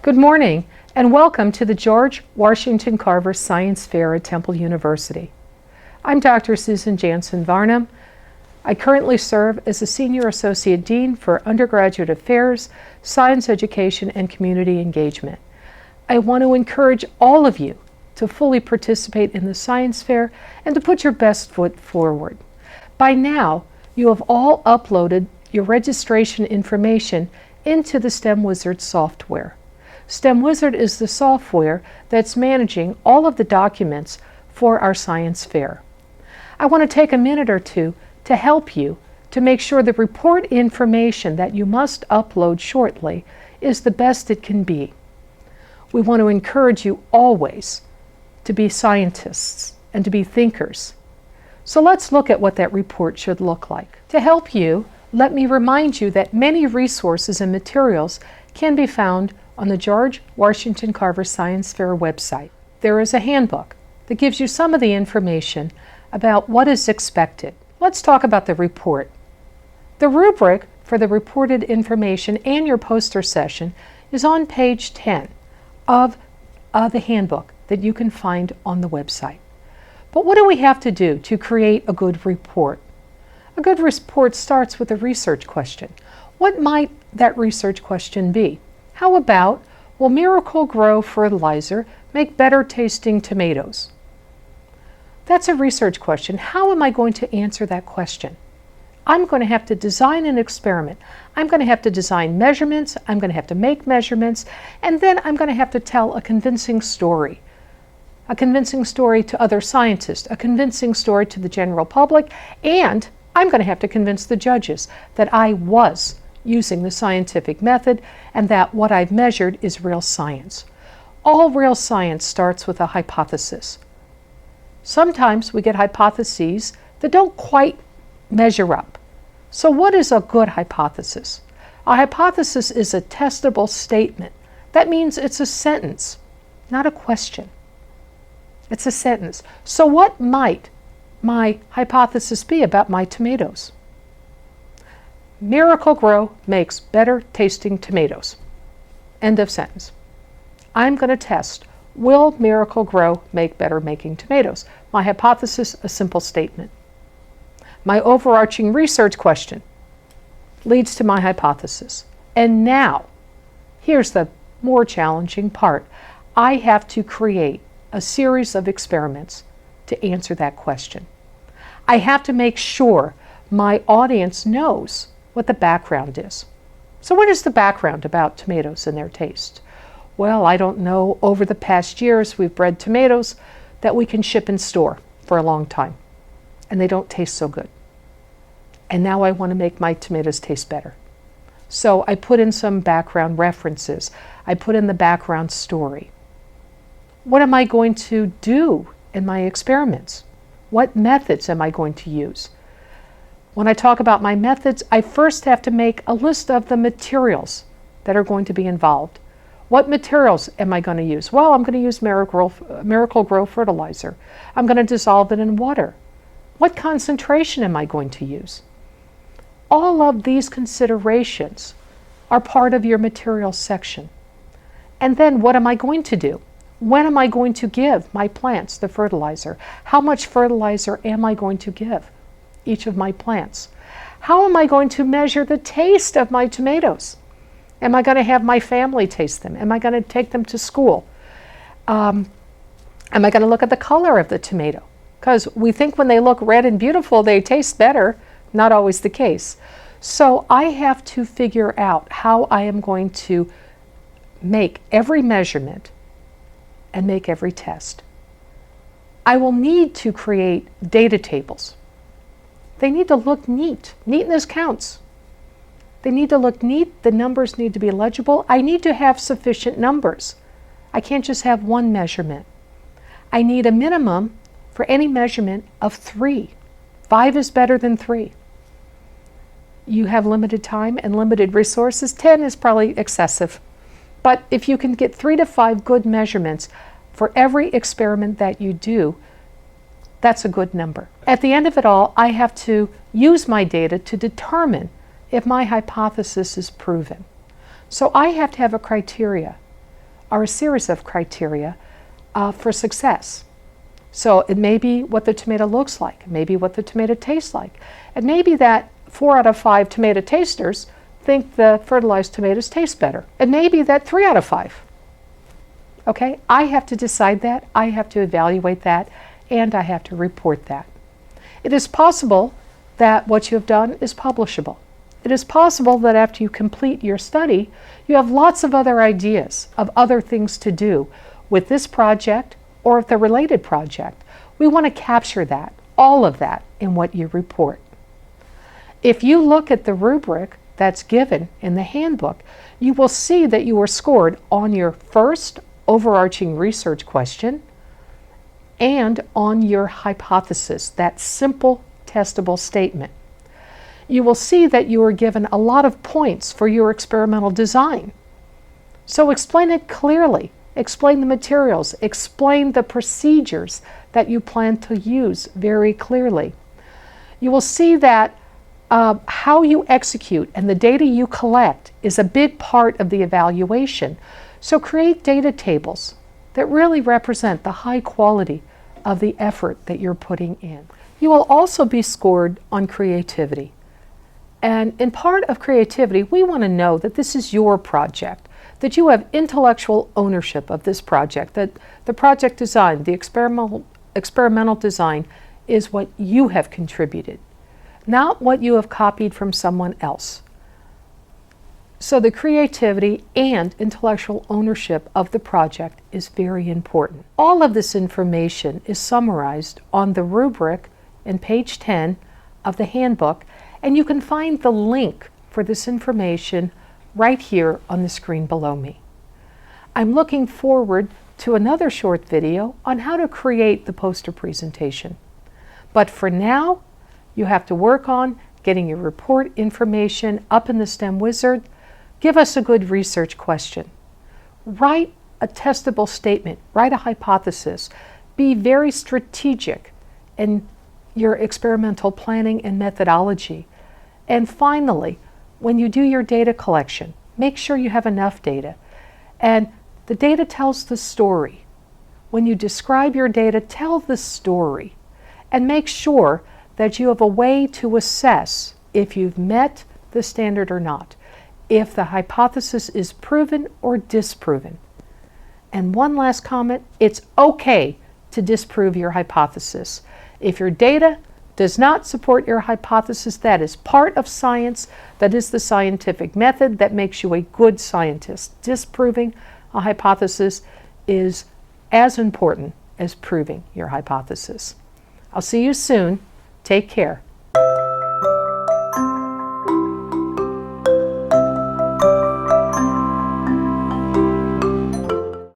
Good morning and welcome to the George Washington Carver Science Fair at Temple University. I'm Dr. Susan Jansen Varnum. I currently serve as a Senior Associate Dean for Undergraduate Affairs, Science Education, and Community Engagement. I want to encourage all of you to fully participate in the Science Fair and to put your best foot forward. By now, you have all uploaded your registration information into the STEM Wizard software. STEM Wizard is the software that's managing all of the documents for our science fair. I want to take a minute or two to help you to make sure the report information that you must upload shortly is the best it can be. We want to encourage you always to be scientists and to be thinkers. So let's look at what that report should look like. To help you, let me remind you that many resources and materials can be found on the George Washington Carver Science Fair website. There is a handbook that gives you some of the information about what is expected. Let's talk about the report. The rubric for the reported information and your poster session is on page 10 of the handbook that you can find on the website. But what do we have to do to create a good report? A good report starts with a research question. What might that research question be? How about, will Miracle-Gro fertilizer make better tasting tomatoes? That's a research question. How am I going to answer that question? I'm going to have to design an experiment. I'm going to have to design measurements. I'm going to have to make measurements. And then I'm going to have to tell a convincing story. A convincing story to other scientists, a convincing story to the general public, and I'm going to have to convince the judges that I was using the scientific method and that what I've measured is real science. All real science starts with a hypothesis. Sometimes we get hypotheses that don't quite measure up. So what is a good hypothesis? A hypothesis is a testable statement. That means it's a sentence, not a question. It's a sentence. So what might my hypothesis be about my tomatoes? Miracle-Gro makes better tasting tomatoes. End of sentence. I'm going to test, will Miracle-Gro make better making tomatoes? My hypothesis, a simple statement. My overarching research question leads to my hypothesis. And now, here's the more challenging part. I have to create a series of experiments to answer that question. I have to make sure my audience knows what the background is. So what is the background about tomatoes and their taste? Well, I don't know. Over the past years, we've bred tomatoes that we can ship and store for a long time, and they don't taste so good. And now I want to make my tomatoes taste better. So I put in some background references. I put in the background story. What am I going to do in my experiments? What methods am I going to use? When I talk about my methods, I first have to make a list of the materials that are going to be involved. What materials am I going to use? Well, I'm going to use Miracle-Gro fertilizer. I'm going to dissolve it in water. What concentration am I going to use? All of these considerations are part of your materials section. And then what am I going to do? When am I going to give my plants the fertilizer? How much fertilizer am I going to give each of my plants? How am I going to measure the taste of my tomatoes? Am I going to have my family taste them? Am I going to take them to school? Am I going to look at the color of the tomato? Because we think when they look red and beautiful, they taste better. Not always the case. So I have to figure out how I am going to make every measurement and make every test. I will need to create data tables. They need to look neat. Neatness counts. They need to look neat. The numbers need to be legible. I need to have sufficient numbers. I can't just have one measurement. I need a minimum for any measurement of 3. 5 is better than 3. You have limited time and limited resources. 10 is probably excessive. But if you can get 3 to 5 good measurements for every experiment that you do, that's a good number. At the end of it all, I have to use my data to determine if my hypothesis is proven. So I have to have a criteria. are a series of criteria for success. So it may be what the tomato looks like, maybe what the tomato tastes like, and maybe that 4 out of 5 tomato tasters think the fertilized tomatoes taste better, and maybe that 3 out of 5. Okay, I have to decide that, I have to evaluate that, and I have to report that. It is possible that what you have done is publishable. It is possible that after you complete your study, you have lots of other ideas of other things to do with this project or with a related project. We want to capture that, all of that, in what you report. If you look at the rubric that's given in the handbook, you will see that you were scored on your first overarching research question and on your hypothesis, that simple testable statement. You will see that you are given a lot of points for your experimental design. So explain it clearly. Explain the materials. Explain the procedures that you plan to use very clearly. You will see that how you execute and the data you collect is a big part of the evaluation. So create data tables that really represent the high quality of the effort that you're putting in. You will also be scored on creativity. And in part of creativity, we want to know that this is your project, that you have intellectual ownership of this project, that the project design, the experimental design is what you have contributed, not what you have copied from someone else. So the creativity and intellectual ownership of the project is very important. All of this information is summarized on the rubric in page 10 of the handbook, and you can find the link for this information right here on the screen below me. I'm looking forward to another short video on how to create the poster presentation. But for now, you have to work on getting your report information up in the STEM Wizard. Give us a good research question. Write a testable statement. Write a hypothesis. Be very strategic in your experimental planning and methodology. And finally, when you do your data collection, make sure you have enough data. And the data tells the story. When you describe your data, tell the story. And make sure that you have a way to assess if you've met the standard or not, if the hypothesis is proven or disproven. And one last comment, it's okay to disprove your hypothesis. If your data does not support your hypothesis, that is part of science. That is the scientific method that makes you a good scientist. Disproving a hypothesis is as important as proving your hypothesis. I'll see you soon. Take care.